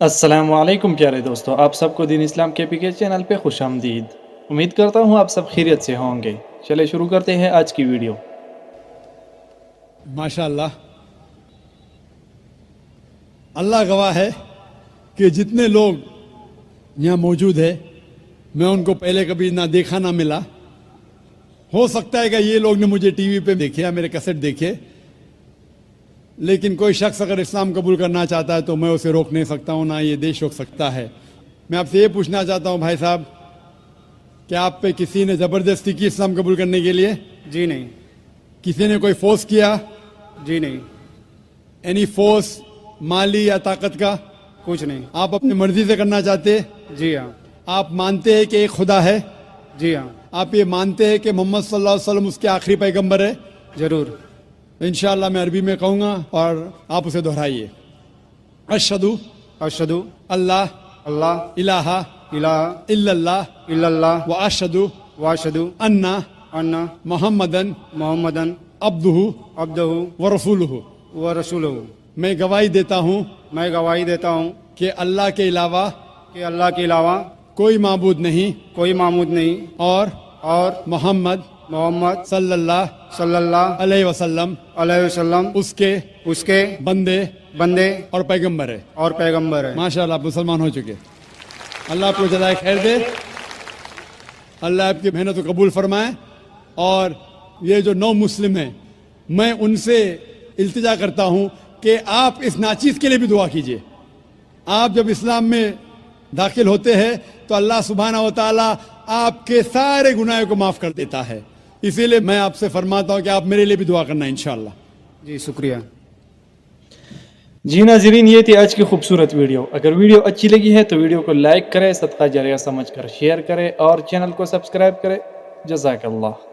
السلام علیکم پیارے دوستو، آپ سب کو دین اسلام کے پی کے چینل پہ خوش آمدید۔ امید کرتا ہوں آپ سب خیریت سے ہوں گے۔ چلے شروع کرتے ہیں آج کی ویڈیو۔ ماشاءاللہ اللہ گواہ ہے کہ جتنے لوگ یہاں موجود ہیں میں ان کو پہلے کبھی نہ دیکھا نہ ملا۔ ہو سکتا ہے کہ یہ لوگ نے مجھے ٹی وی پہ دیکھے یا میرے کیسٹ دیکھے، لیکن کوئی شخص اگر اسلام قبول کرنا چاہتا ہے تو میں اسے روک نہیں سکتا ہوں، نہ یہ دیش روک سکتا ہے۔ میں آپ سے یہ پوچھنا چاہتا ہوں بھائی صاحب، کہ آپ پہ کسی نے زبردستی کی اسلام قبول کرنے کے لیے؟ جی نہیں۔ کسی نے کوئی فورس کیا؟ جی نہیں، اینی فورس مالی یا طاقت کا؟ کچھ نہیں۔ آپ اپنی مرضی سے کرنا چاہتے؟ جی ہاں۔ آپ مانتے ہیں کہ ایک خدا ہے؟ جی ہاں، آپ یہ مانتے ہیں کہ محمد صلی اللہ علیہ وسلم اس کے آخری پیغمبر ہے؟ ضرور۔ انشاءاللہ میں عربی میں کہوں گا اور آپ اسے دہرائیے۔ اشہدو اشہدو اللہ اللہ الہ الہ الا اللہ الا اللہ و اشہدو واشہدو انا ان محمدن محمدن عبدہ عبدہ و رسولہ۔ ورسولہ۔ میں گواہی دیتا ہوں میں گواہی دیتا ہوں کہ اللہ کے علاوہ کہ اللہ کے علاوہ کوئی معبود نہیں، کوئی معبود نہیں، اور اور محمد محمد صلی اللہ صلی اللہ علیہ وسلم علیہ وسلم اس کے بندے بندے اور پیغمبر ہے۔ اور پیغمبر ہے۔ ماشاءاللہ آپ مسلمان ہو چکے۔ اللہ آپ کو جزائے خیر دے، اللہ آپ کی محنت کو قبول فرمائے۔ اور یہ جو نو مسلم ہیں میں ان سے التجا کرتا ہوں کہ آپ اس ناچیز کے لیے بھی دعا کیجئے۔ آپ جب اسلام میں داخل ہوتے ہیں تو اللہ سبحانہ و تعالیٰ آپ کے سارے گناہوں کو معاف کر دیتا ہے، اسی لیے میں آپ سے فرماتا ہوں کہ آپ میرے لیے بھی دعا کرنا انشاءاللہ۔ جی شکریہ۔ جی ناظرین، یہ تھی آج کی خوبصورت ویڈیو۔ اگر ویڈیو اچھی لگی ہے تو ویڈیو کو لائک کریں، صدقہ جاریہ سمجھ کر شیئر کریں اور چینل کو سبسکرائب کریں۔ جزاک اللہ۔